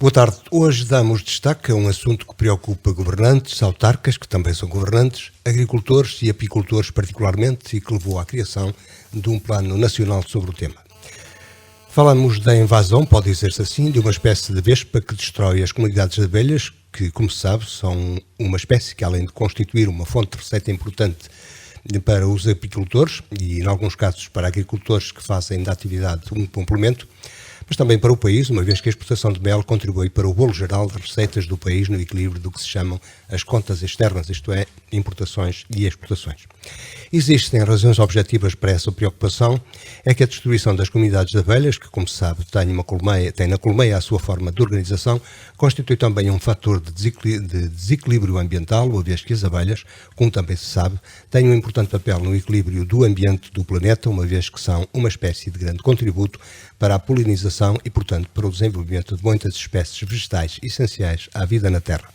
Boa tarde. Hoje damos destaque a um assunto que preocupa governantes, autarcas, que também são governantes, agricultores e apicultores particularmente, e que levou à criação de um plano nacional sobre o tema. Falamos da invasão, pode dizer-se assim, de uma espécie de vespa que destrói as comunidades de abelhas, que, como se sabe, são uma espécie que, além de constituir uma fonte de receita importante para os apicultores e, em alguns casos, para agricultores que fazem da atividade um complemento, mas também para o país, uma vez que a exportação de mel contribui para o bolo geral de receitas do país no equilíbrio do que se chamam as contas externas, isto é, importações e exportações. Existem razões objetivas para essa preocupação, é que a destruição das comunidades de abelhas, que, como se sabe, tem na colmeia a sua forma de organização, constitui também um fator de desequilíbrio ambiental, uma vez que as abelhas, como também se sabe, têm um importante papel no equilíbrio do ambiente do planeta, uma vez que são uma espécie de grande contributo para a polinização e, portanto, para o desenvolvimento de muitas espécies vegetais essenciais à vida na Terra.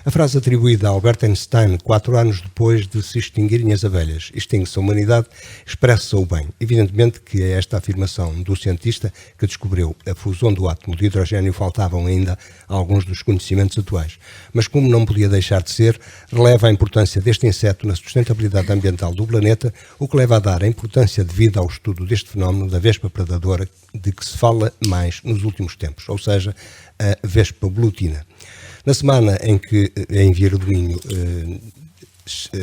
A frase atribuída a Albert Einstein, 4 anos depois de se extinguirem as abelhas, extingue-se a humanidade, expressa-o bem. Evidentemente que a esta afirmação do cientista que descobriu a fusão do átomo de hidrogênio faltavam ainda alguns dos conhecimentos atuais. Mas como não podia deixar de ser, releva a importância deste inseto na sustentabilidade ambiental do planeta, o que leva a dar a importância devida ao estudo deste fenómeno da vespa predadora de que se fala mais nos últimos tempos, ou seja, a vespa blutina. Na semana em que, em Vieira do Minho,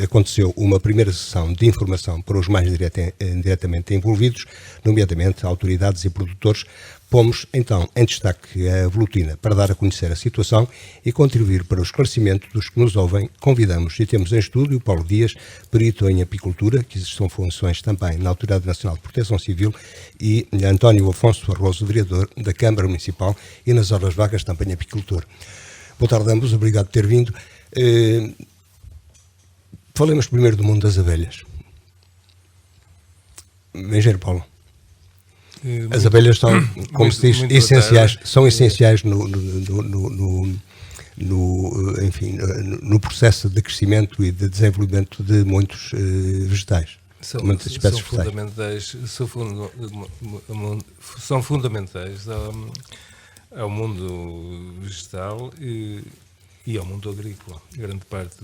aconteceu uma primeira sessão de informação para os mais diretamente envolvidos, nomeadamente autoridades e produtores, pomos então em destaque a Velutina para dar a conhecer a situação e contribuir para o esclarecimento dos que nos ouvem. Convidamos e temos em estúdio Paulo Dias, perito em apicultura, que são funções também na Autoridade Nacional de Proteção Civil, e António Afonso Arroso, vereador da Câmara Municipal e nas horas vagas também apicultor. Boa tarde a ambos, obrigado por ter vindo. Falemos primeiro do mundo das abelhas. Engenheiro Paulo. As abelhas são, como se diz, essenciais, são essenciais no processo de crescimento e de desenvolvimento de muitos vegetais. Muitas espécies vegetais. São fundamentais ao mundo vegetal e ao mundo agrícola. Grande parte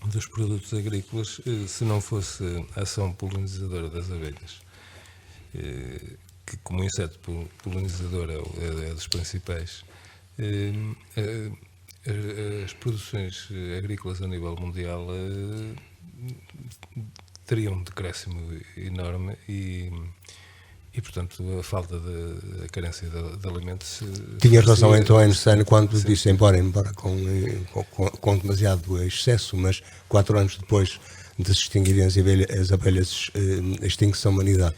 dos produtos agrícolas, se não fosse a ação polinizadora das abelhas, que como inseto polinizador é dos principais, as produções agrícolas a nível mundial teriam um decréscimo enorme e, portanto, a falta a carência de alimentos... Tinha razão então Einstein quando disse, embora com demasiado excesso, mas 4 anos depois de se extinguirem as abelhas, extingue-se a humanidade.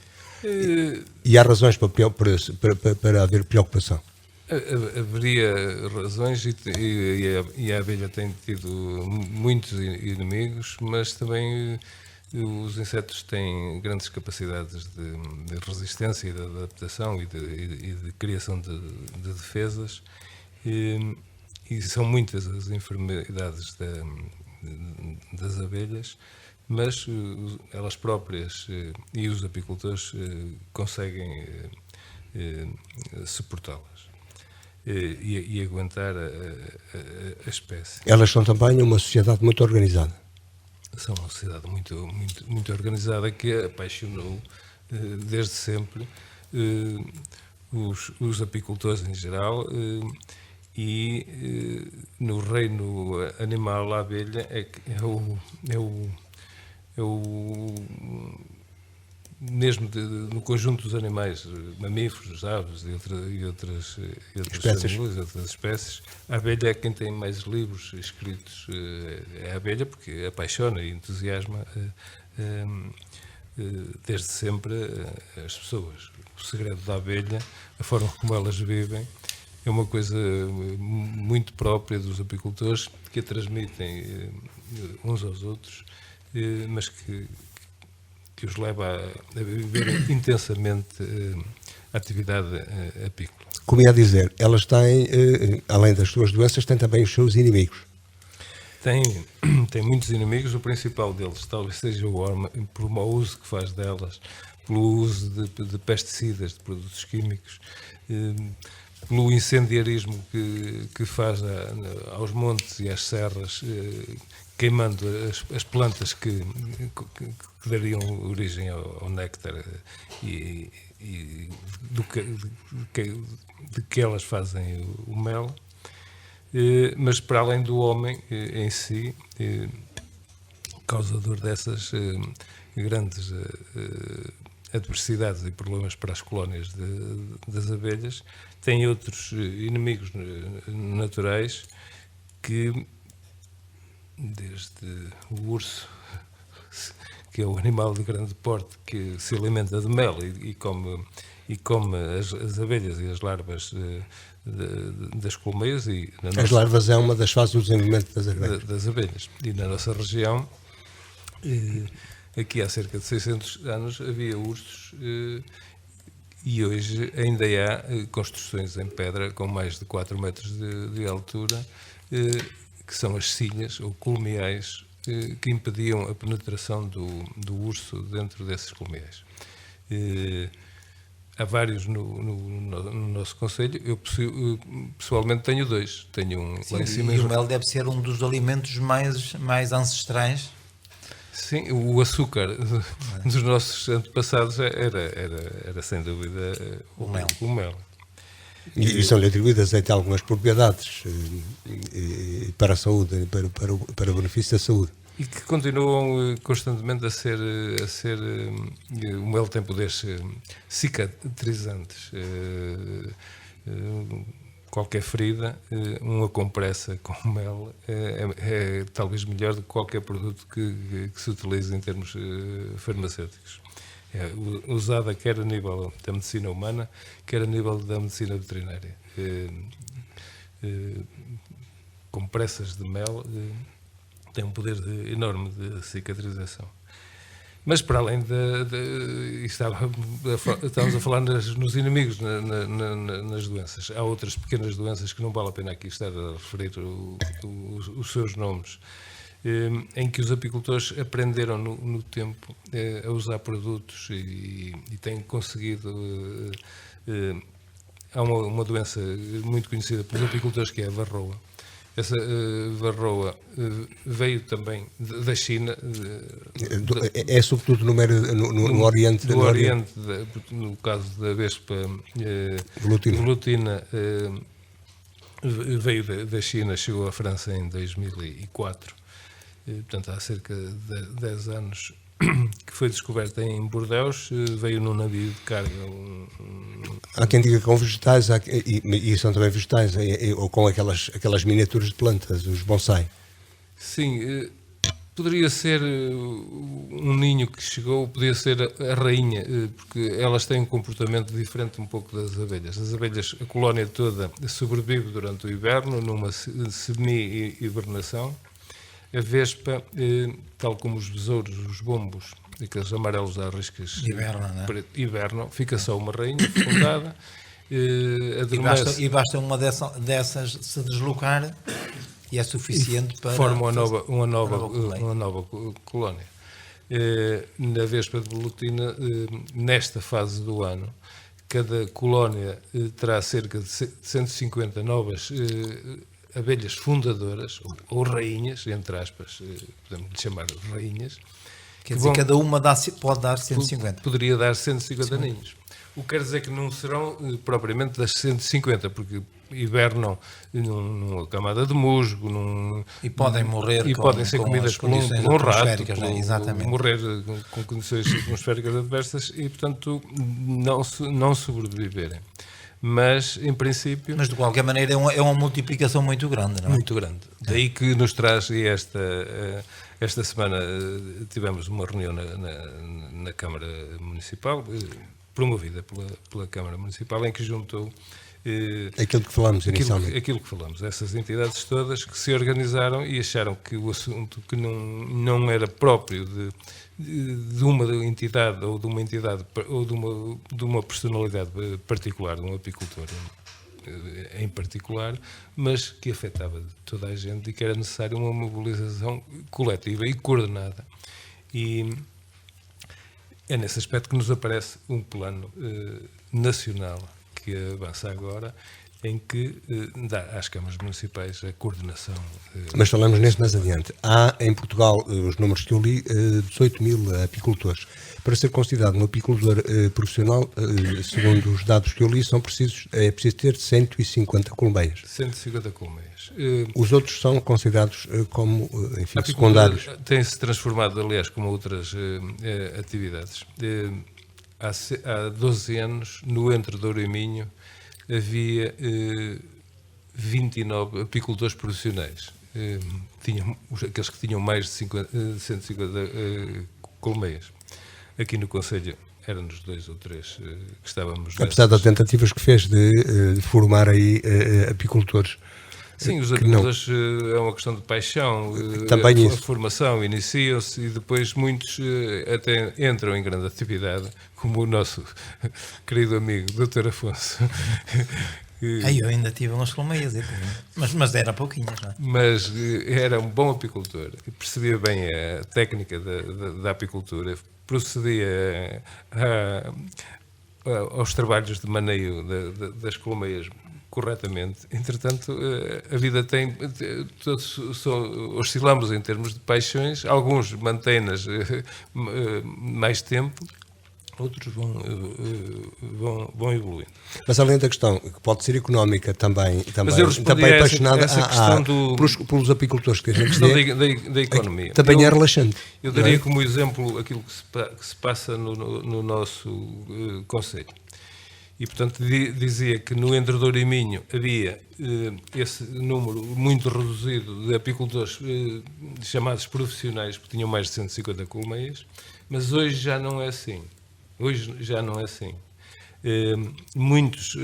E há razões para haver preocupação? Haveria razões e a abelha tem tido muitos inimigos, mas também... Os insetos têm grandes capacidades de resistência e de adaptação e de criação de defesas e são muitas as enfermidades das abelhas, mas elas próprias e os apicultores conseguem suportá-las e aguentar a espécie. Elas são também uma sociedade muito organizada. São uma sociedade muito organizada que apaixonou desde sempre os apicultores em geral e no reino animal a abelha é o mesmo no conjunto dos animais, mamíferos, aves e outras espécies, a abelha é quem tem mais livros escritos. É a abelha porque apaixona e entusiasma desde sempre as pessoas. O segredo da abelha, a forma como elas vivem, é uma coisa muito própria dos apicultores que a transmitem uns aos outros, mas que os leva a viver intensamente a atividade apícola. Como ia dizer, elas têm, além das suas doenças, têm também os seus inimigos. Tem muitos inimigos, o principal deles talvez seja o homem, pelo mau uso que faz delas, pelo uso de pesticidas, de produtos químicos, pelo incendiarismo que faz aos montes e às serras, queimando as plantas que dariam origem ao néctar e de que elas fazem o mel, mas para além do homem em si, causador dessas grandes adversidades e problemas para as colónias das abelhas, tem outros inimigos naturais que, desde o urso, que é o animal de grande porte que se alimenta de mel e come as abelhas e as larvas das colmeias. As larvas é uma das fases do desenvolvimento das abelhas. E na nossa região, aqui há cerca de 600 anos, havia ursos e hoje ainda há construções em pedra com mais de 4 metros de altura, que são as silhas ou colmeais, que impediam a penetração do urso dentro desses colmeais. Há vários no nosso concelho. Eu pessoalmente tenho 2. Tenho um lá em cima. E o mel deve ser um dos alimentos mais ancestrais. Sim, o açúcar dos nossos antepassados era sem dúvida o mel. E são-lhe atribuídas até algumas propriedades para a saúde, para o benefício da saúde. E que continuam constantemente a ser o mel tem poderes cicatrizantes. Qualquer ferida, uma compressa com mel é talvez melhor do que qualquer produto que se utilize em termos farmacêuticos. É usada quer a nível da medicina humana, quer a nível da medicina veterinária. Compressas de mel têm um poder enorme de cicatrização. Mas para além estávamos a falar nos inimigos, nas doenças. Há outras pequenas doenças que não vale a pena aqui estar a referir os seus nomes, em que os apicultores aprenderam no tempo a usar produtos e têm conseguido. Há uma doença muito conhecida pelos apicultores, que é a varroa. Essa varroa veio também da China. É sobretudo no Oriente. No Oriente, no caso da vespa velutina, veio da China, chegou à França em 2004. Portanto, há cerca de 10 anos que foi descoberta em Bordeaux, veio num navio de carga. Há quem diga com vegetais, e são também vegetais, ou com aquelas miniaturas de plantas, os bonsai. Sim, poderia ser um ninho que chegou, poderia ser a rainha, porque elas têm um comportamento diferente um pouco das abelhas. As abelhas, a colónia toda sobrevive durante o inverno, numa semi-hibernação. A vespa, tal como os besouros, os bombos, aqueles amarelos à riscas, hibernam, fica só uma rainha fecundada, adormece. E basta uma dessas se deslocar e é suficiente para forma uma nova colónia. Na vespa de velutina, nesta fase do ano, cada colónia terá cerca de 150 novas abelhas fundadoras, ou rainhas, entre aspas, podemos chamar rainhas. Quer dizer, cada uma pode dar 150. Poderia dar 150 ninhos. O que quer dizer que não serão propriamente das 150, porque hibernam numa camada de musgo. E podem morrer e podem ser comidas por um rato, morrer com condições atmosféricas adversas e, portanto, não sobreviverem. Mas, em princípio... Mas, de qualquer maneira, é uma multiplicação muito grande, não é? Muito grande. Daí que nos traz, e esta semana tivemos uma reunião na Câmara Municipal, promovida pela Câmara Municipal, em que juntou... aquilo que falamos inicialmente. Aquilo que falamos. Essas entidades todas que se organizaram e acharam que o assunto que não era próprio de uma entidade ou de uma personalidade particular, de um apicultor em particular, mas que afetava toda a gente e que era necessária uma mobilização coletiva e coordenada. E é nesse aspecto que nos aparece um plano nacional que avança agora em que dá às câmaras municipais a coordenação. Mas falamos neste mais adiante. Há em Portugal, os números que eu li, 18 mil apicultores. Para ser considerado um apicultor profissional, segundo os dados que eu li, é preciso ter 150 colmeias. 150 colmeias. Os outros são considerados como, enfim, secundários. Tem-se transformado, aliás, como outras atividades. Há 12 anos, no Entre Douro e Minho, havia 29 apicultores profissionais. Aqueles que tinham mais de 150 colmeias. Aqui no Conselho éramos 2 ou 3 que estávamos... Apesar das tentativas que fez de formar aí apicultores. Sim, os apicultores é uma questão de paixão. Também a formação iniciam-se e depois muitos até entram em grande atividade, como o nosso querido amigo Dr. Afonso. Eu ainda tive umas colmeias, mas era pouquinhas, não é? Mas era um bom apicultor, percebia bem a técnica da apicultura, procedia aos trabalhos de maneio das colmeias corretamente. Entretanto, a vida todos oscilamos em termos de paixões, alguns mantêm-nas mais tempo, outros vão evoluindo. Mas além da questão, que pode ser económica também apaixonada pelos apicultores que a gente da economia. Também é relaxante. Eu daria como exemplo aquilo que se passa no nosso concelho. E, portanto, dizia que no Entre Douro e Minho havia esse número muito reduzido de apicultores chamados profissionais, que tinham mais de 150 colmeias, mas hoje já não é assim. Muitos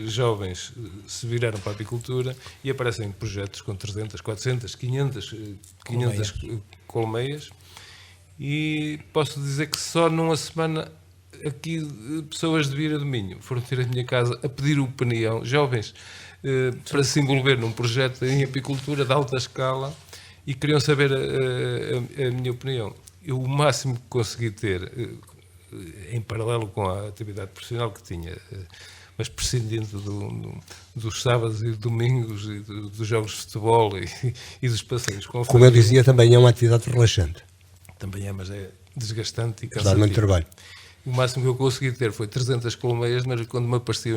jovens se viraram para a apicultura e aparecem projetos com 300, 400, 500 colmeias, e posso dizer que só numa semana aqui pessoas de Vira do Minho foram ter a minha casa a pedir opinião, jovens, para se envolver num projeto em apicultura de alta escala e queriam saber a minha opinião. Eu o máximo que consegui ter, em paralelo com a atividade profissional que tinha, mas prescindindo dos sábados e domingos e dos jogos de futebol e dos passeios com a família. Como eu dizia, também é uma atividade relaxante. Também é, mas é desgastante e Dá cansativo. muito trabalho. O máximo que eu consegui ter foi 300 colmeias, mas quando me aparecia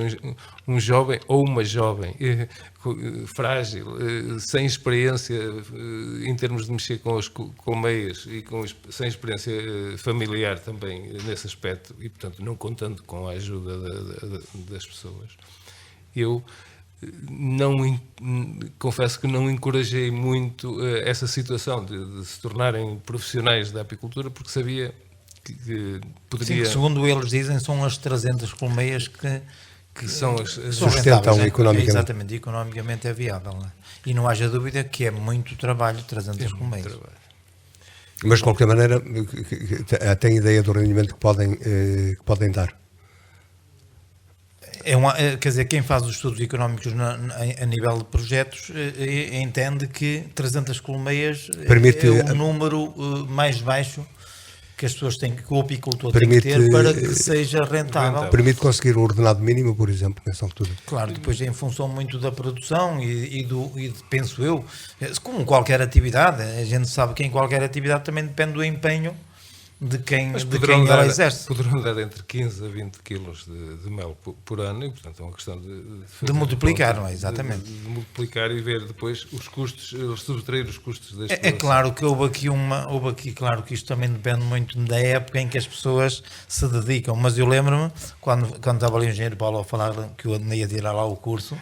um jovem ou uma jovem frágil, sem experiência em termos de mexer com as colmeias e sem experiência familiar também nesse aspecto, e portanto não contando com a ajuda das pessoas, eu confesso que não encorajei muito essa situação de se tornarem profissionais da apicultura, porque sabia que poderia... Sim, segundo eles dizem, são as 300 colmeias que são sustentam economicamente. Exatamente, economicamente é viável. Não é? E não haja dúvida que é muito trabalho, 300 colmeias. Mas, de qualquer maneira, tem ideia do rendimento que podem dar? Quer dizer, quem faz os estudos económicos a nível de projetos entende que 300 colmeias é um número mais baixo que as pessoas têm, que o apicultor tem que ter para que seja rentável. Permite conseguir o ordenado mínimo, por exemplo, nessa altura. Claro, depois em função muito da produção e penso eu, como qualquer atividade, a gente sabe que em qualquer atividade também depende do empenho de quem ela exerce. Poderão dar entre 15 a 20 quilos de mel por ano, e portanto é uma questão de multiplicar, não é? Exatamente. De multiplicar e ver depois os custos, subtrair os custos da exploração. É claro que houve aqui, claro que isto também depende muito da época em que as pessoas se dedicam, mas eu lembro-me, quando estava ali o engenheiro Paulo a falar que eu ia tirar lá o curso,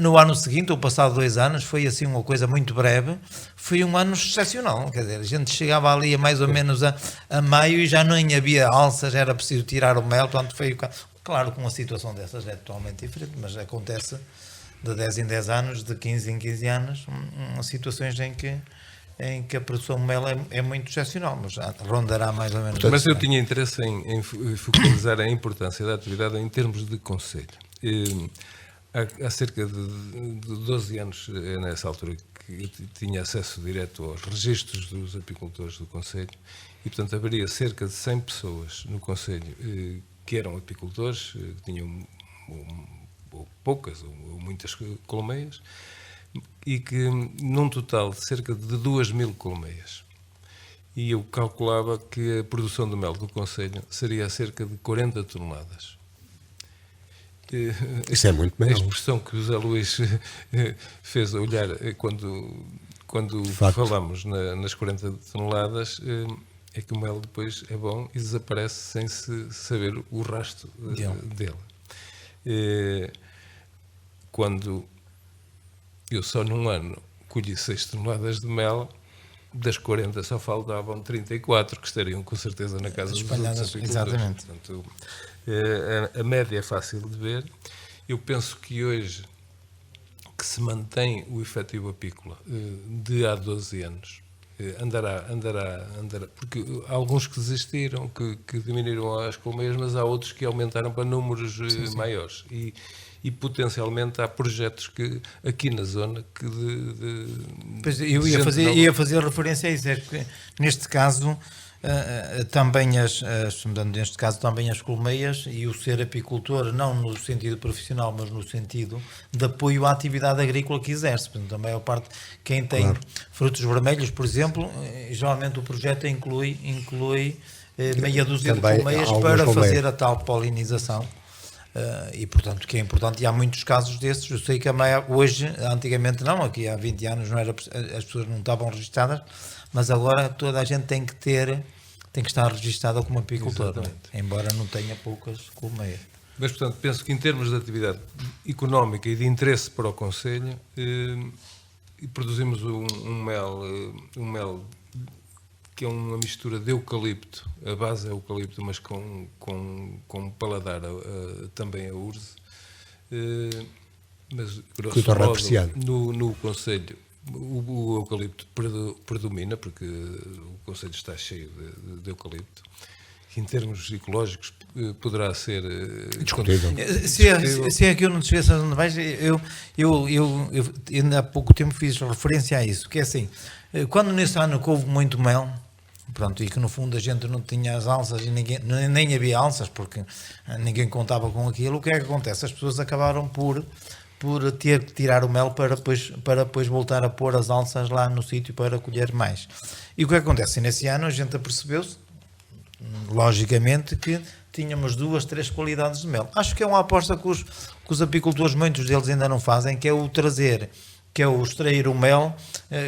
no ano seguinte, ou passado 2 anos, foi assim uma coisa muito breve, foi um ano excepcional, quer dizer, a gente chegava ali a mais ou menos a maio e já nem havia alças, era preciso tirar o mel, portanto foi, claro que uma situação dessas é totalmente diferente, mas acontece de 10 em 10 anos, de 15 em 15 anos, situações em que a produção de mel é muito excepcional, mas já rondará mais ou menos. Mas eu tinha interesse em focalizar a importância da atividade em termos de concelho. Há cerca de 12 anos, nessa altura, que eu tinha acesso direto aos registros dos apicultores do concelho e, portanto, haveria cerca de 100 pessoas no concelho que eram apicultores, que tinham poucas ou muitas colmeias, e que num total de cerca de 2.000 colmeias. E eu calculava que a produção de mel do Conselho seria cerca de 40 toneladas. Isso é muito A mel. expressão que o José Luís fez olhar quando falamos nas 40 toneladas é que o mel depois é bom e desaparece sem se saber o rastro dele. Quando eu só num ano colhi 6 toneladas de mel, das 40 só faltavam 34, que estariam com certeza na casa dos outros apicultores. Exatamente. Portanto, a média é fácil de ver. Eu penso que hoje que se mantém o efetivo apícola de há 12 anos, andará, porque há alguns que desistiram, que diminuíram as colmeias, mas há outros que aumentaram para números maiores. E potencialmente há projetos que aqui na zona que Pois eu ia fazer referência a isso, é que neste caso também neste caso também as colmeias e o ser apicultor, não no sentido profissional, mas no sentido de apoio à atividade agrícola que exerce. Portanto, a maior parte, quem tem frutos vermelhos, por exemplo, geralmente o projeto inclui meia dúzia de colmeias para fazer a tal polinização. E portanto que é importante, e há muitos casos desses. Eu sei que hoje, antigamente não, aqui há 20 anos não era, as pessoas não estavam registadas, mas agora toda a gente tem que estar registada como apicultor, embora não tenha poucas colmeias. Mas portanto penso que em termos de atividade económica e de interesse para o Conselho, produzimos um mel que é uma mistura de eucalipto, a base é eucalipto, mas com paladar também a urze. Mas, grosso modo, no Conselho, o eucalipto predomina, porque o Conselho está cheio de eucalipto. Em termos ecológicos, poderá ser discutível. Se é que eu não te esqueço onde vais, eu ainda há pouco tempo fiz referência a isso, que é assim, quando nesse ano que houve muito mel, pronto, e que no fundo a gente não tinha as alças e nem havia alças porque ninguém contava com aquilo, o que é que acontece? As pessoas acabaram por ter que tirar o mel para depois voltar a pôr as alças lá no sítio para colher mais. E o que é que acontece? Nesse ano a gente apercebeu-se, logicamente, que tínhamos 2, 3 qualidades de mel. Acho que é uma aposta que os apicultores, muitos deles ainda não fazem, que é o extrair o mel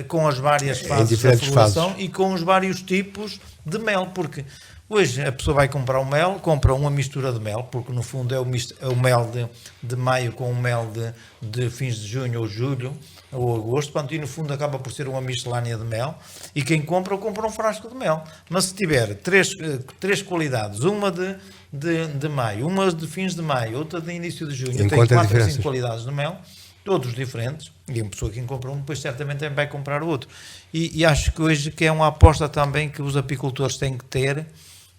com as várias fases da floração e com os vários tipos de mel, porque hoje a pessoa vai comprar o mel, compra uma mistura de mel, porque no fundo é o mel de maio com o mel de fins de junho ou julho ou agosto, portanto, e no fundo acaba por ser uma miscelânea de mel, e quem compra um frasco de mel. Mas se tiver três qualidades, uma de maio, uma de fins de maio, outra de início de junho, tem 4 ou 5 qualidades de mel, todos diferentes, e uma pessoa que compra um, depois certamente também vai comprar o outro. E acho que hoje que é uma aposta também que os apicultores têm que ter,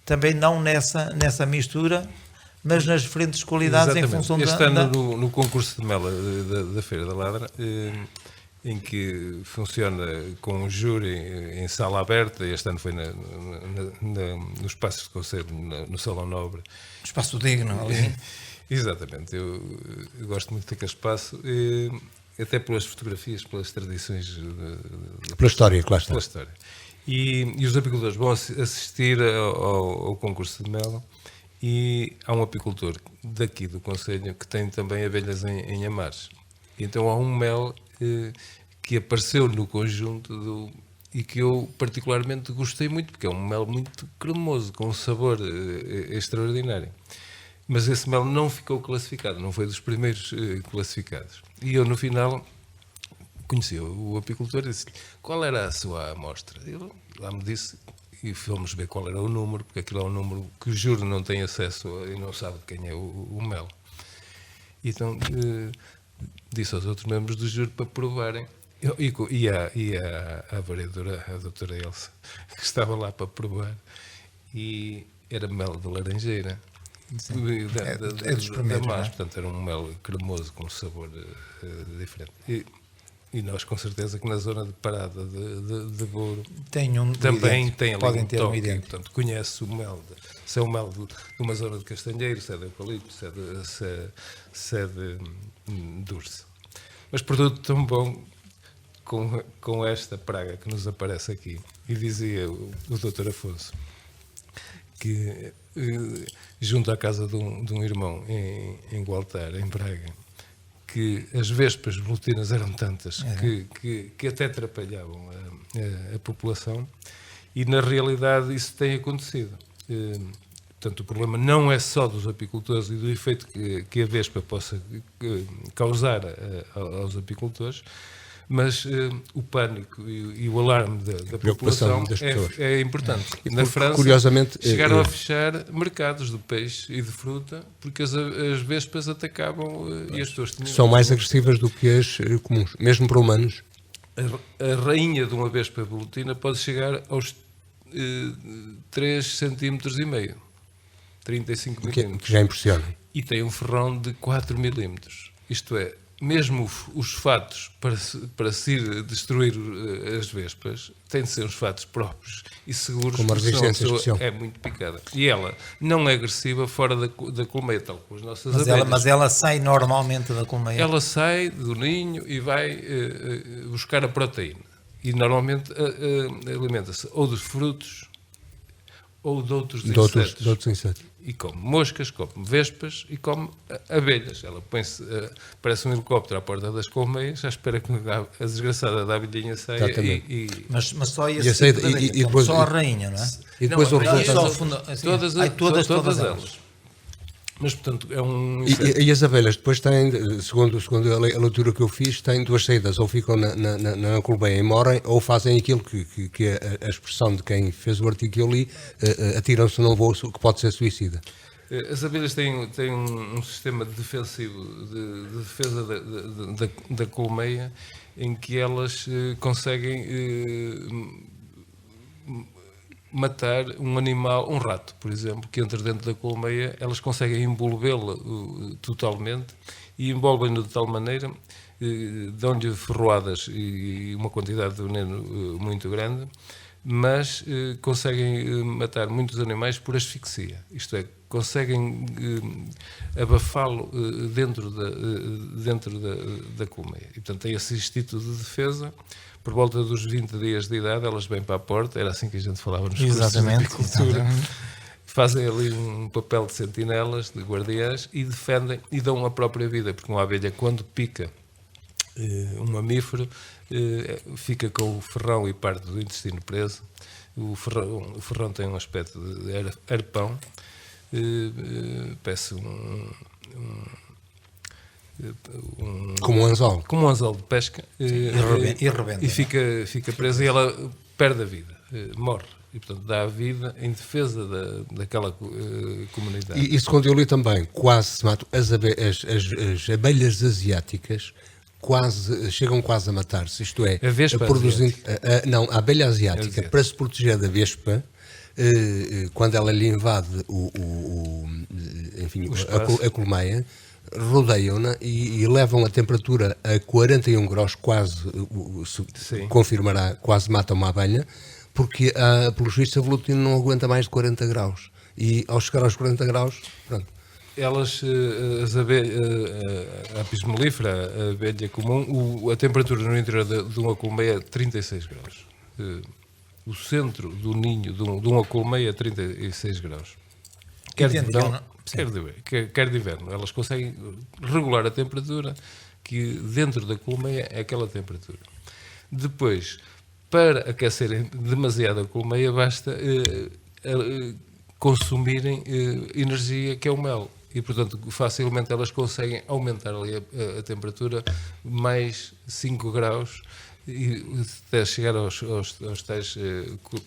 também não nessa mistura, mas nas diferentes qualidades. Exatamente. Em função este ano no concurso de mel da Feira da Ladra, em que funciona com um júri em sala aberta, este ano foi no Espaço de Conselho, no Salão Nobre. Espaço digno ali. Exatamente, eu gosto muito daquele espaço, até pelas fotografias, pelas tradições. Pela história, claro está. Pela história. E os apicultores vão assistir ao concurso de mel, e há um apicultor daqui do Conselho que tem também abelhas em Amares. Então há um mel que apareceu no conjunto e que eu particularmente gostei muito, porque é um mel muito cremoso, com um sabor extraordinário. Mas esse mel não ficou classificado, não foi dos primeiros classificados. E eu, no final, conheci o apicultor e disse-lhe qual era a sua amostra. Ele lá me disse, e fomos ver qual era o número, porque aquilo é um número que o júri não tem acesso e não sabe quem é o mel. E então disse aos outros membros do júri para provarem. E a vereadora, a doutora Elsa, que estava lá para provar, e era mel de laranjeira. É dos primeiros, da Mas, portanto era um mel cremoso com um sabor diferente. E nós, com certeza, que na zona de parada de Bouro Tem também tem ali podem um ter toque. idêntico. Portanto, conhece o mel, se é o mel de uma zona de castanheiro, se é de eucalipto, se é de urso. Mas produto tão bom com esta praga que nos aparece aqui. E dizia o Dr. Afonso que, junto à casa de um irmão em Gualtar, em Braga, que as vespas volutinas eram tantas que até atrapalhavam a população, e na realidade isso tem acontecido. Portanto, o problema não é só dos apicultores e do efeito que a vespa possa causar aos apicultores, mas o pânico e o alarme da população das pessoas. é importante. E Na França, curiosamente, chegaram a fechar mercados de peixe e de fruta porque as vespas atacavam e as pessoas tinham... São mais agressivas do que as comuns, mesmo para humanos. A rainha de uma vespa velutina pode chegar aos 3,5 cm, 35 milímetros. Que já impressiona. E tem um ferrão de 4 milímetros. Isto é, mesmo os fatos para se destruir as vespas, têm de ser uns fatos próprios e seguros. Com uma resistência especial. É muito picada. E ela não é agressiva fora da colmeia, tal como as nossas abelhas. Mas ela sai normalmente da colmeia. Ela sai do ninho e vai buscar a proteína. E normalmente alimenta-se ou dos frutos ou de outros insetos. De outros insetos. E come moscas, come vespas e come abelhas. Ela põe-se, parece um helicóptero à porta das colmeias, à espera que a desgraçada da abelhinha saia Mas só E depois, só a rainha, não é? E depois não, o resultado... todas elas. Mas, portanto, é um... E as abelhas depois têm, segundo a leitura que eu fiz, têm duas saídas. Ou ficam na colmeia e morrem, ou fazem aquilo que a expressão de quem fez o artigo que eu li, atiram-se num voo que pode ser suicida. As abelhas têm um sistema defensivo, de defesa da colmeia, em que elas conseguem matar um animal, um rato, por exemplo, que entra dentro da colmeia, elas conseguem envolvê-lo totalmente e envolvem-no de tal maneira, dão-lhe ferroadas e uma quantidade de veneno muito grande, mas conseguem matar muitos animais por asfixia. Isto é, conseguem abafá-lo dentro da colmeia. E, portanto, tem esse instinto de defesa. Por volta dos 20 dias de idade, elas vêm para a porta, era assim que a gente falava nos cursos de apicultura, fazem ali um papel de sentinelas, de guardiãs, e defendem e dão a própria vida, porque uma abelha, quando pica um mamífero, fica com o ferrão e parte do intestino preso. O ferrão tem um aspecto de arpão, parece como um anzol. Como um anzol de pesca. E rebenta. E fica presa e ela perde a vida, morre. E, portanto, dá a vida em defesa daquela comunidade. E segundo eu li também, quase se matam as abelhas asiáticas, chegam quase a matar-se. Isto é, a vespa a abelha asiática, para se proteger da vespa, quando ela lhe invade a colmeia, rodeiam-na e levam a temperatura a 41 graus, confirmará, quase matam uma abelha, porque, pelos vistos, a velutina não aguenta mais de 40 graus. E ao chegar aos 40 graus, pronto. Elas, a apis mellifera, a abelha comum, a temperatura no interior de uma colmeia é 36 graus. O centro do ninho de uma colmeia é 36 graus. Quer de inverno. Elas conseguem regular a temperatura, que dentro da colmeia é aquela temperatura. Depois, para aquecerem demasiado a colmeia, basta consumirem energia, que é o mel. E, portanto, facilmente elas conseguem aumentar ali a temperatura mais 5 graus e até chegar aos tais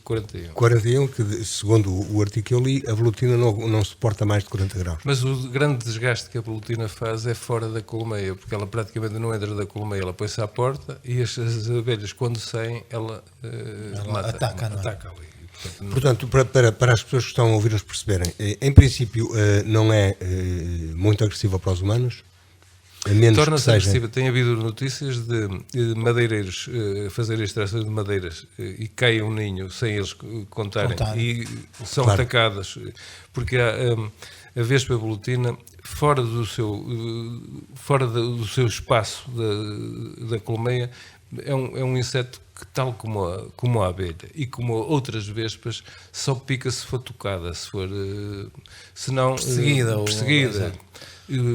41. 41, que segundo o artigo que eu li, a velutina não suporta mais de 40 graus. Mas o grande desgaste que a velutina faz é fora da colmeia, porque ela praticamente não entra da colmeia, ela põe-se à porta e as abelhas, quando saem, ela ataca ali. Portanto, para as pessoas que estão a ouvir-nos perceberem, em princípio não é muito agressiva para os humanos? A menos que torna-se seja. agressiva. Tem havido notícias de madeireiros fazerem extrações de madeiras e cai um ninho sem eles contarem. E são atacadas, porque a vespa velutina, fora do seu espaço da colmeia, é um inseto que, tal como a abelha e como outras vespas, só pica se for tocada, se for perseguida.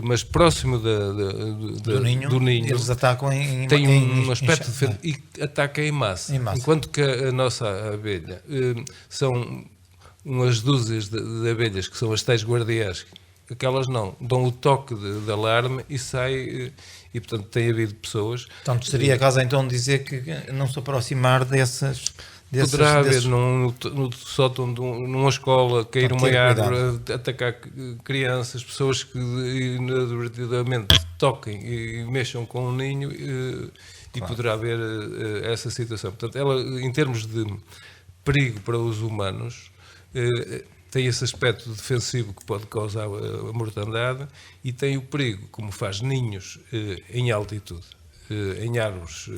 Mas próximo do ninho, eles atacam tem um aspecto diferente e ataca em massa. Enquanto que a nossa abelha são umas dúzias de abelhas que são as tais guardiãs, aquelas não, dão o toque de alarme e sai, e portanto tem havido pessoas... Portanto, seria caso então dizer que não se aproximar desses... Poderá haver no sótão numa escola, cair uma árvore, atacar crianças, pessoas que inadvertidamente toquem e mexam com um ninho, e poderá haver essa situação. Portanto, ela, em termos de perigo para os humanos, tem esse aspecto defensivo que pode causar a mortandade, e tem o perigo, como faz ninhos em altitude, em árvores,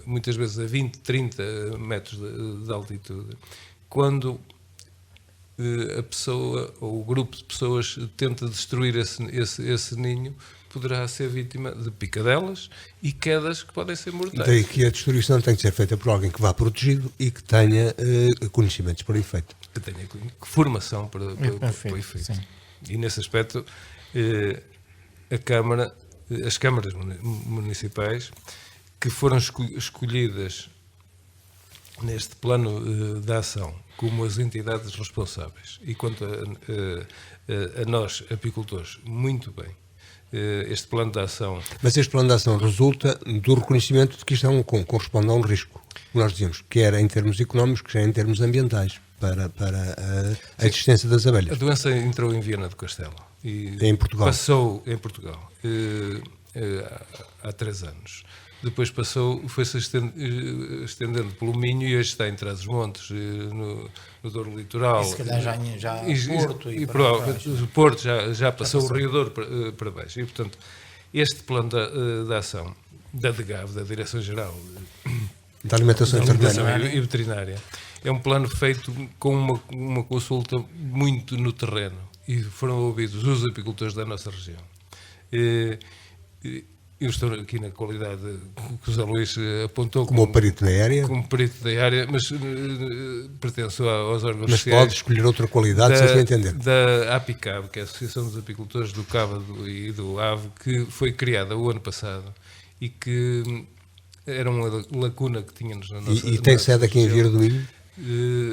muitas vezes a 20, 30 metros de altitude, quando a pessoa ou o grupo de pessoas tenta destruir esse ninho, poderá ser vítima de picadelas e quedas que podem ser mortais. Daí que a destruição tem que ser feita por alguém que vá protegido e que tenha conhecimentos para o efeito. Que tenha formação para o efeito. Sim. E nesse aspecto, as câmaras municipais que foram escolhidas neste plano de ação como as entidades responsáveis, e quanto a nós, apicultores, muito bem, este plano de ação... Mas este plano de ação resulta do reconhecimento de que isto corresponde a um risco, nós dizemos, quer em termos económicos, quer em termos ambientais, para a existência das abelhas. A doença entrou em Viana do Castelo. E em Portugal. Passou em Portugal há 3 anos. Depois foi-se estendendo pelo Minho, e hoje está em Trás-os-Montes, no Douro Litoral. E se calhar já Porto. O Porto já passou o Rio Douro para baixo. E, portanto, este plano de ação da DGAV, da Direção-Geral da Alimentação e Veterinária, é um plano feito com uma consulta muito no terreno, e foram ouvidos os apicultores da nossa região. Eu estou aqui na qualidade que o José Luís apontou como perito da área. Como perito da área, mas pertenço aos órgãos mas sociais. Pode escolher outra qualidade, se assim entender. Da APICAB, que é a Associação dos Apicultores do Cava e do Ave, que foi criada o ano passado e que era uma lacuna que tínhamos na nossa... E tem sede aqui em Vieira do Minho?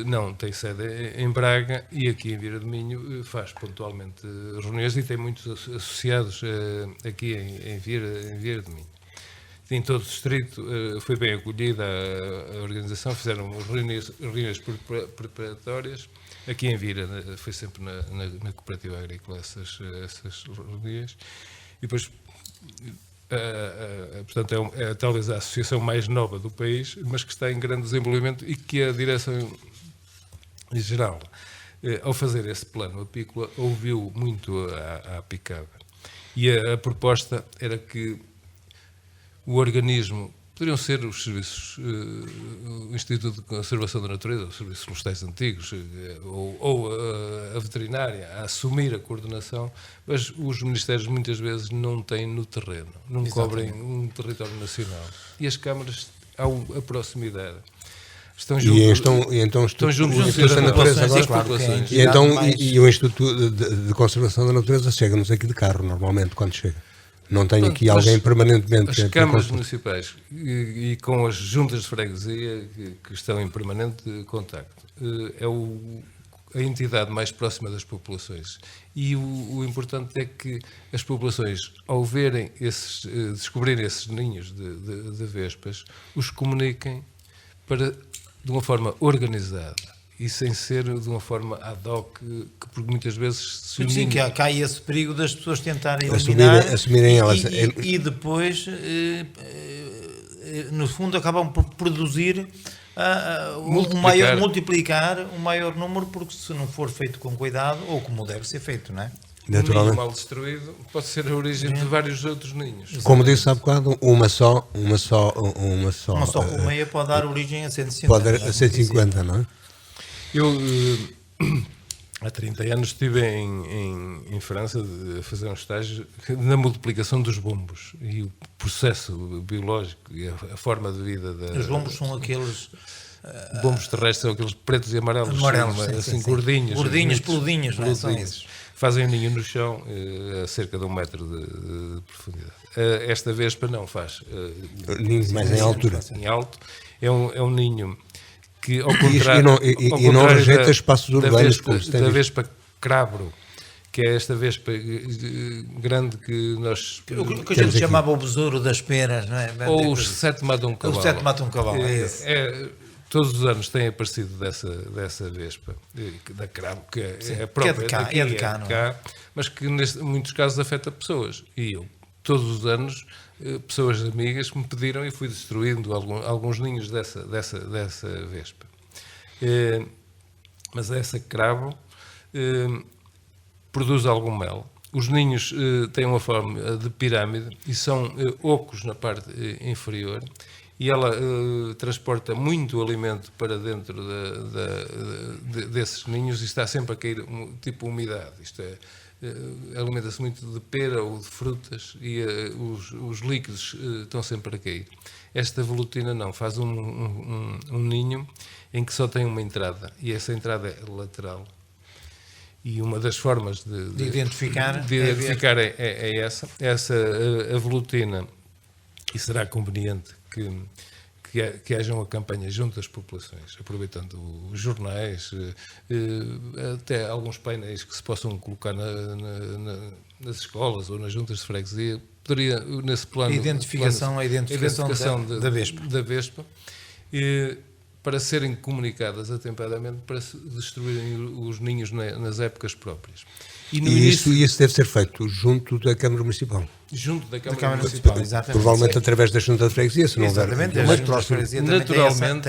Não, tem sede em Braga, e aqui em Vieira do Minho faz pontualmente reuniões, e tem muitos associados aqui em Vieira do Minho. Em todo o distrito foi bem acolhida a organização, fizeram reuniões preparatórias. Aqui em Vieira foi sempre na Cooperativa Agrícola essas reuniões, e depois... portanto, é talvez a associação mais nova do país, mas que está em grande desenvolvimento, e que a Direção-Geral, ao fazer esse plano apícola, ouviu muito a APICAB. E a proposta era que o organismo, poderiam ser os serviços, o Instituto de Conservação da Natureza, os serviços florestais antigos, ou a veterinária, a assumir a coordenação, mas os ministérios muitas vezes não têm no terreno, não cobrem um território nacional. E as câmaras, a proximidade. Estão juntos da Natureza agora, e o Instituto de Conservação da Natureza chega-nos aqui de carro, normalmente, quando chega. Não tem aqui alguém permanentemente... As câmaras municipais e com as juntas de freguesia que estão em permanente contacto, é a entidade mais próxima das populações. E o importante é que as populações, ao verem descobrirem esses ninhos de vespas, os comuniquem de uma forma organizada, e sem ser de uma forma ad hoc, que por muitas vezes... Sim, que há esse perigo das pessoas tentarem eliminar assumirem elas. E depois, no fundo, acabam por produzir, multiplicar um maior número, porque se não for feito com cuidado, ou como deve ser feito, não é? Naturalmente. ninho mal destruído pode ser a origem de vários outros ninhos. Como disse há bocado, uma só Uma só colmeia pode dar origem a 150. pode dar a 150, não é? Eu, há 30 anos, estive em França a fazer um estágio na multiplicação dos bombos e o processo biológico e a forma de vida Os bombos são aqueles bombos terrestres, são aqueles pretos e amarelos, sim, assim, sim. gordinhos. Gordinhos, bonitos, peludinhos, não é? São peludinhos. esses. Fazem um ninho no chão a cerca de 1 metro de profundidade. Esta vespa não faz. Ninho mais em altura. Em alto. É um ninho que, ao E contrário, não rejeita espaços urbanos, como se tem da visto. vespa crabro, que é esta vespa grande que nós... O que a gente chamava o besouro das peras, não é? Ou os 7 matam um cavalo. Os 7 matam um cavalo, é esse. Todos os anos tem aparecido dessa vespa, da cravo, que é própria é de cá, não é? mas que em muitos casos afeta pessoas. E eu, todos os anos, pessoas amigas me pediram e fui destruindo alguns ninhos dessa vespa. Mas essa cravo produz algum mel. Os ninhos têm uma forma de pirâmide e são ocos na parte inferior. E ela transporta muito alimento para dentro desses ninhos e está sempre a cair tipo umidade. Isto é, alimenta-se muito de pera ou de frutas e os líquidos estão sempre a cair. Esta velutina não, faz um ninho em que só tem uma entrada e essa entrada é lateral. E uma das formas de identificar é essa. A velutina, e será conveniente que haja uma campanha junto às populações, aproveitando os jornais, até alguns painéis que se possam colocar nas escolas ou nas juntas de freguesia. Poderia, nesse plano... A identificação da vespa, para serem comunicadas atempadamente para se destruírem os ninhos nas épocas próprias. Isso deve ser feito junto da Câmara Municipal. Junto da Câmara Municipal, exatamente. Provavelmente através da Junta de Freguesia, se não houver. Exatamente, mais próximo. Naturalmente,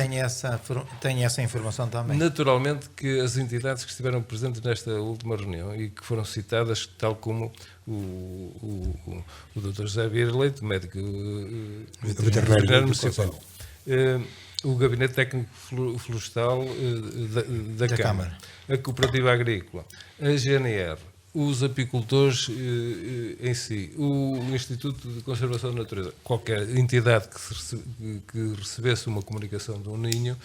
tem essa informação também. Naturalmente que as entidades que estiveram presentes nesta última reunião e que foram citadas, tal como o Dr. José Vieira Leite, médico veterinário municipal, o Gabinete Técnico Florestal da Câmara, a Cooperativa Agrícola, a GNR, os apicultores em si, o Instituto de Conservação da Natureza, qualquer entidade que recebesse uma comunicação de um ninho,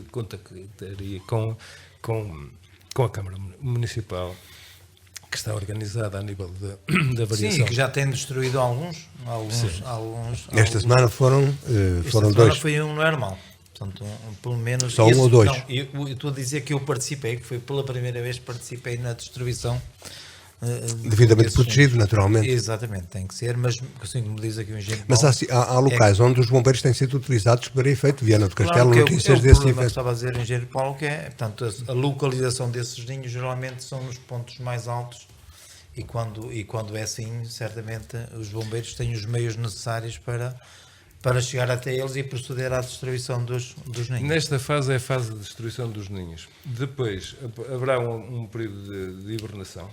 contactaria com a Câmara Municipal, que está organizada a nível da variação. Sim, que já tem destruído alguns. Esta semana foram Esta dois. Foi um normal. Portanto, pelo menos... Só um ou dois. Não, eu estou a dizer que eu participei, que foi pela primeira vez que participei na destruição. Devidamente protegido, naturalmente. Exatamente, tem que ser, mas assim como diz aqui o engenheiro Mas há locais onde os bombeiros têm sido utilizados para efeito. Viana do Castelo, notícias desse efeito. Estava a dizer o engenheiro Paulo que é, portanto, a localização desses ninhos geralmente são nos pontos mais altos e quando é assim, certamente os bombeiros têm os meios necessários para chegar até eles e proceder à destruição dos ninhos. Nesta fase é a fase de destruição dos ninhos. Depois haverá um período de hibernação.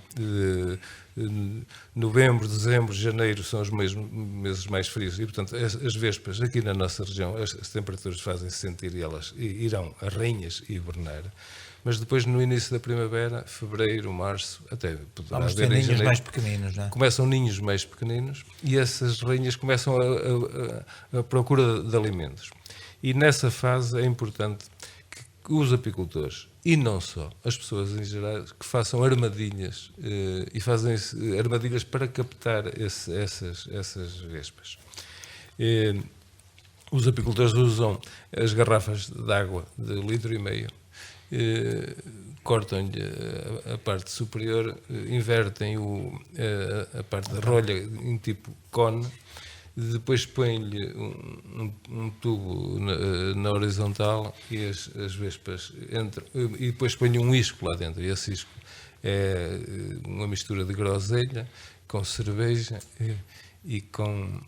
Novembro, dezembro, janeiro são os meses mais frios e, portanto, as vespas aqui na nossa região, as temperaturas fazem-se sentir e elas irão a rainhas hibernar. Mas depois, no início da primavera, fevereiro, março, até vamos ter ninhos mais pequeninos, não é? Começam ninhos mais pequeninos e essas rainhas começam a procura de alimentos. E nessa fase é importante que os apicultores, e não só, as pessoas em geral, que façam armadilhas e fazem armadilhas para captar essas vespas. Os apicultores usam as garrafas de água de 1,5 litro, cortam-lhe a parte superior, invertem a parte da rolha em tipo cone, depois põem-lhe um tubo na horizontal e as vespas entram, e depois põem um isco lá dentro, e esse isco é uma mistura de groselha com cerveja e com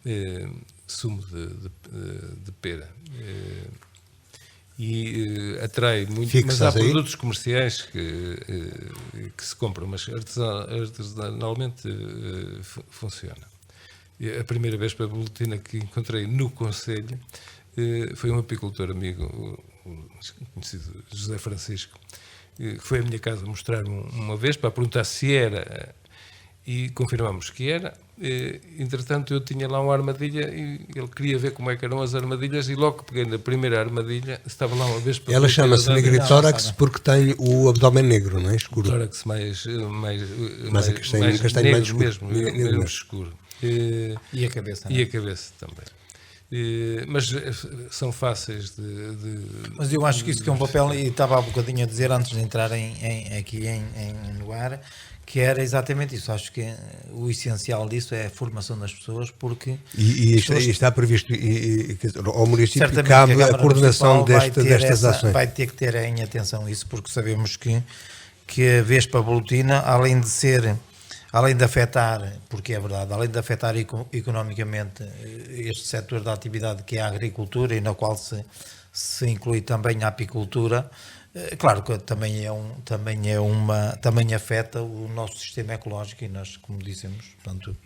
sumo de pera. e atrai muito, Fixas mas há aí? produtos comerciais que se compram, mas artesanalmente funciona. E a primeira Vespa Velutina que encontrei no Conselho foi um apicultor amigo, o conhecido José Francisco, que foi à minha casa mostrar uma Vespa, a perguntar se era, e confirmamos que era. Entretanto, eu tinha lá uma armadilha e ele queria ver como é que eram as armadilhas, e logo que peguei na primeira armadilha estava lá uma Vespa. Ela chama-se negritórax porque tem o abdômen negro, não é? Escuro. Tórax mais castanho negro mais escuro. mesmo escuro. E a cabeça, E a cabeça também. Mas são fáceis Mas eu acho que isso que é um papel, e estava há bocadinho a dizer antes de entrar aqui no ar, que era exatamente isso. Acho que o essencial disso é a formação das pessoas, porque... E está previsto, ao município certamente cabe a a coordenação destas ações. Vai ter que ter em atenção isso, porque sabemos que a Vespa Velutina, além de afetar, porque é verdade, além de afetar economicamente este setor da atividade que é a agricultura, e na qual se inclui também a apicultura, claro que também afeta o nosso sistema ecológico, e nós, como dissemos, portanto,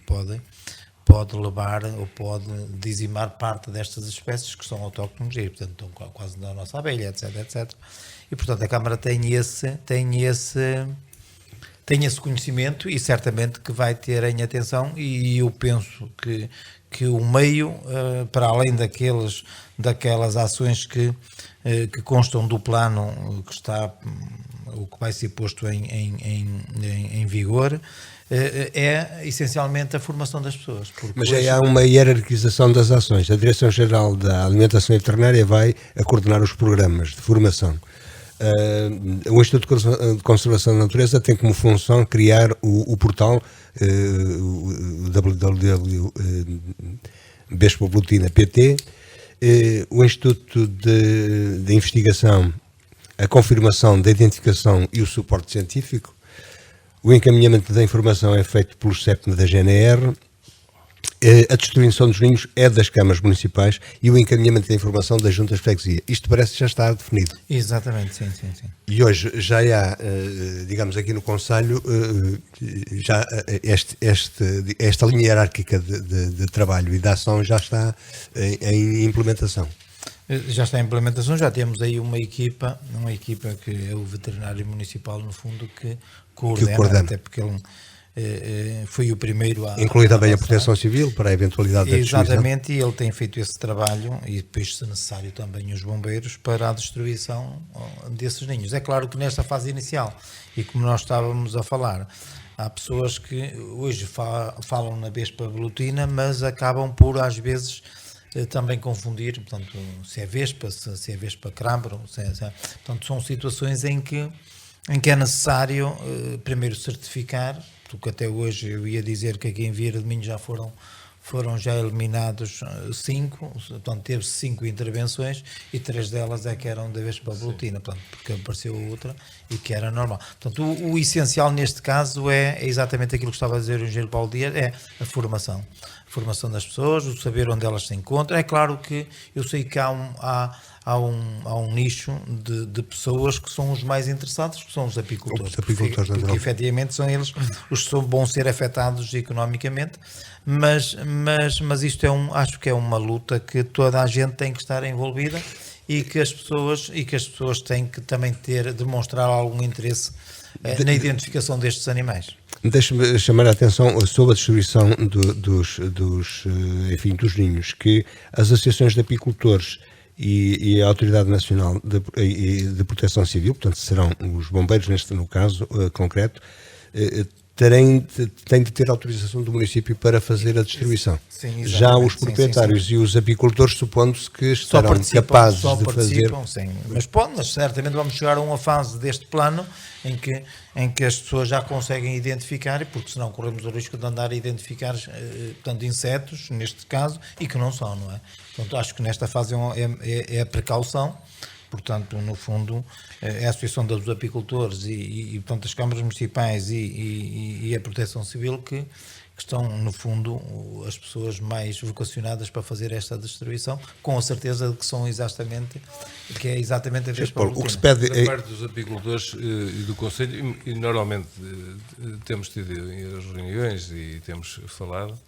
pode levar ou pode dizimar parte destas espécies que são autóctones e, portanto, estão quase na nossa abelha, etc, etc. E, portanto, a Câmara tem esse conhecimento, e certamente que vai ter em atenção, e eu penso que o meio, para além daquelas ações que constam do plano que está, o que vai ser posto em vigor, é essencialmente a formação das pessoas. Mas hoje há uma hierarquização das ações. A Direção-Geral da Alimentação Veterinária vai a coordenar os programas de formação. O Instituto de Conservação da Natureza tem como função criar o portal www.vespavelutina.pt. O Instituto de Investigação, a confirmação da identificação e o suporte científico. O encaminhamento da informação é feito pelo CEPM da GNR. A distribuição dos ninhos é das câmaras municipais e o encaminhamento da informação das juntas de freguesia. Isto parece que já está definido. Exatamente, sim. E hoje já há, digamos aqui no Conselho, já esta linha hierárquica de trabalho e de ação já está em implementação. Já está em implementação, já temos aí uma equipa que é o veterinário municipal, no fundo, que coordena. Até porque ele foi o primeiro a... Inclui também a Proteção Civil para a eventualidade da destruição. Exatamente, e ele tem feito esse trabalho, e depois, se necessário, também os bombeiros, para a destruição desses ninhos. É claro que nesta fase inicial, e como nós estávamos a falar, há pessoas que hoje falam na Vespa Velutina, mas acabam por, às vezes, também confundir, portanto, se é Vespa, se é Vespa Crambro, portanto, são situações em que é necessário primeiro certificar, porque até hoje eu ia dizer que aqui em Vieira de Minho já foram já eliminados 5, portanto teve 5 intervenções e 3 delas é que eram da Vespa Velutina, portanto, porque apareceu outra e que era normal. Portanto, o essencial neste caso é exatamente aquilo que estava a dizer o engenheiro Paulo Dias, é a formação das pessoas, o saber onde elas se encontram. É claro que eu sei que há um nicho de pessoas que são os mais interessados, que são os apicultores, porque efetivamente são eles os que vão ser afetados economicamente, mas isto acho que é uma luta que toda a gente tem que estar envolvida, e que as pessoas têm que também demonstrar algum interesse na identificação destes animais. Deixe-me chamar a atenção sobre a distribuição dos ninhos, que as associações de apicultores e a Autoridade Nacional de Proteção Civil, portanto serão os bombeiros no caso concreto, têm de ter autorização do município para fazer a distribuição. Sim, já os proprietários e os apicultores, supondo-se que estarão capazes de fazer... Sim. Mas certamente vamos chegar a uma fase deste plano em que as pessoas já conseguem identificar, porque senão corremos o risco de andar a identificar portanto, insetos, neste caso, e que não são, não é? Portanto, acho que nesta fase é a precaução. Portanto, no fundo, é a Associação dos Apicultores e portanto, as câmaras municipais e a Proteção Civil que estão, no fundo, as pessoas mais vocacionadas para fazer esta distribuição, com a certeza de que são que é exatamente a Vespa Paulo, o que se Lutina. pede Da parte dos apicultores e do Conselho, e normalmente temos tido as reuniões e temos falado,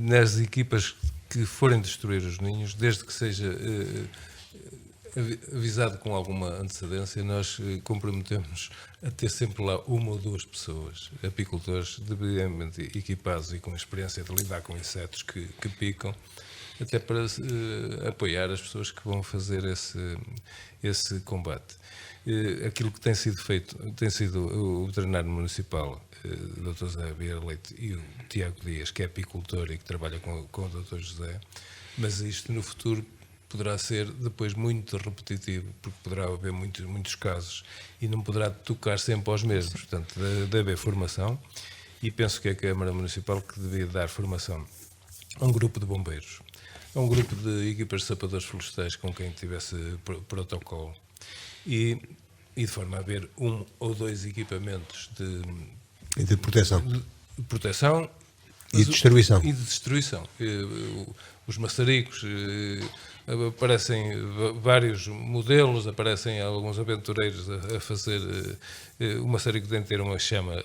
nas equipas que forem destruir os ninhos, desde que seja avisado com alguma antecedência, nós comprometemos a ter sempre lá uma ou duas pessoas, apicultores devidamente equipados e com experiência de lidar com insetos que picam, até para apoiar as pessoas que vão fazer esse combate. Aquilo que tem sido feito, tem sido o veterinário municipal, o Dr. José Vieira Leite, e o Tiago Dias, que é apicultor e que trabalha com o Dr. José, mas isto no futuro poderá ser depois muito repetitivo, porque poderá haver muitos casos e não poderá tocar sempre aos mesmos. Portanto, deve haver formação, e penso que é a Câmara Municipal que devia dar formação a um grupo de bombeiros, a um grupo de equipas de sapadores florestais com quem tivesse protocolo, e de forma a haver um ou dois equipamentos de proteção e e destruição. Os maçaricos, aparecem vários modelos, aparecem alguns aventureiros a fazer. O maçarico tem de ter uma chama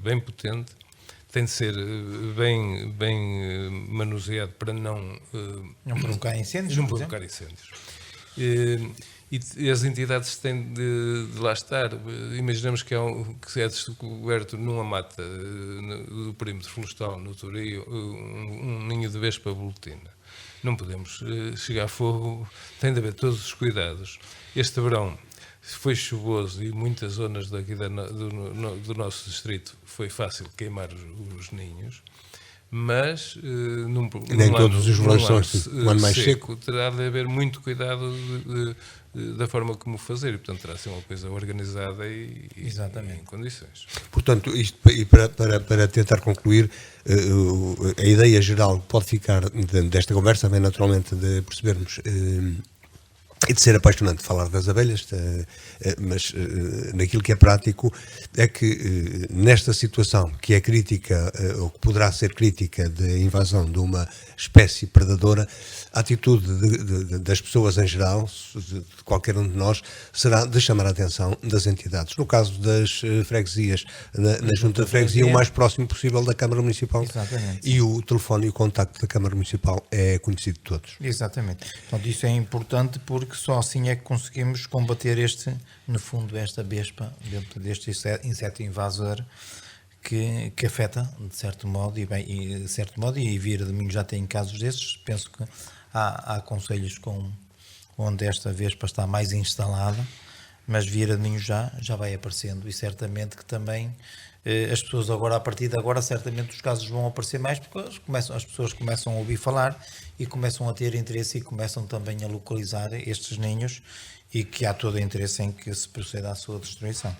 bem potente, tem de ser bem manuseado para não provocar incêndios. Não provocar incêndios. E as entidades têm de lá estar. Imaginemos que é descoberto numa mata do perímetro florestal, no Torio, um ninho de vespa volutina. Não podemos chegar a fogo, tem de haver todos os cuidados. Este verão foi chuvoso e muitas zonas daqui do nosso distrito foi fácil queimar os ninhos, mas nem todos os verões são assim. O ano mais seco terá de haver muito cuidado da forma como fazer, e portanto terá de ser uma coisa organizada e em condições. Portanto, isto, e para tentar concluir, a ideia geral que pode ficar desta conversa vem naturalmente de percebermos e de ser apaixonante falar das abelhas, mas naquilo que é prático é que nesta situação que é crítica, ou que poderá ser crítica, de invasão de uma espécie predadora, a atitude das pessoas em geral, de qualquer um de nós, será de chamar a atenção das entidades. No caso das freguesias, na Junta de Freguesia, o mais próximo possível da Câmara Municipal. Exatamente. E o telefone e o contacto da Câmara Municipal é conhecido de todos. Exatamente. Portanto, isso é importante porque só assim é que conseguimos combater no fundo, esta vespa, dentro deste inseto invasor que afeta, de certo modo, e Vieira de Minho já tem casos desses. Penso que há concelhos onde esta vespa está mais instalada, mas Vieira de Minho já vai aparecendo, e certamente que também as pessoas agora, a partir de agora, certamente os casos vão aparecer mais, porque as pessoas começam a ouvir falar e começam a ter interesse e começam também a localizar estes ninhos, e que há todo o interesse em que se proceda à sua destruição.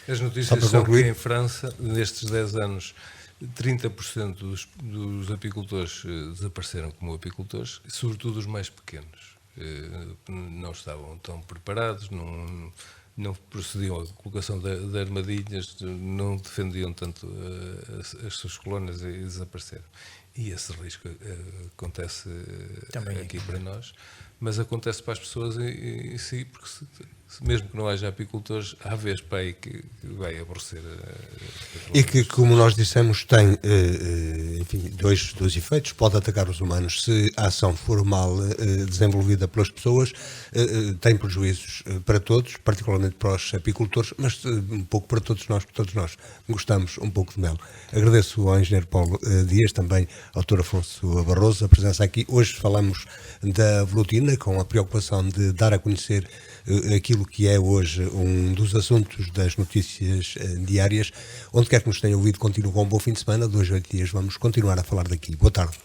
As notícias são que em França, nestes 10 anos, 30% dos apicultores desapareceram como apicultores, sobretudo os mais pequenos. Não estavam tão preparados, não procediam à colocação de armadilhas, não defendiam tanto as suas colónias e desapareceram. E esse risco acontece também aqui para nós, mas acontece para as pessoas em si, porque mesmo que não haja apicultores, há vespa aí que vai aborrecer. E que, como nós dissemos, tem enfim, dois efeitos. Pode atacar os humanos se a ação for mal desenvolvida pelas pessoas, tem prejuízos para todos, particularmente para os apicultores, mas um pouco para todos nós, porque todos nós gostamos um pouco de mel. Agradeço ao engenheiro Paulo Dias, também ao Dr. Afonso Barroso, a presença aqui. Hoje falamos da velutina, com a preocupação de dar a conhecer aquilo que é hoje um dos assuntos das notícias diárias. Onde quer que nos tenha ouvido, continue com um bom fim de semana. 2 a 8 dias vamos continuar a falar daqui. Boa tarde.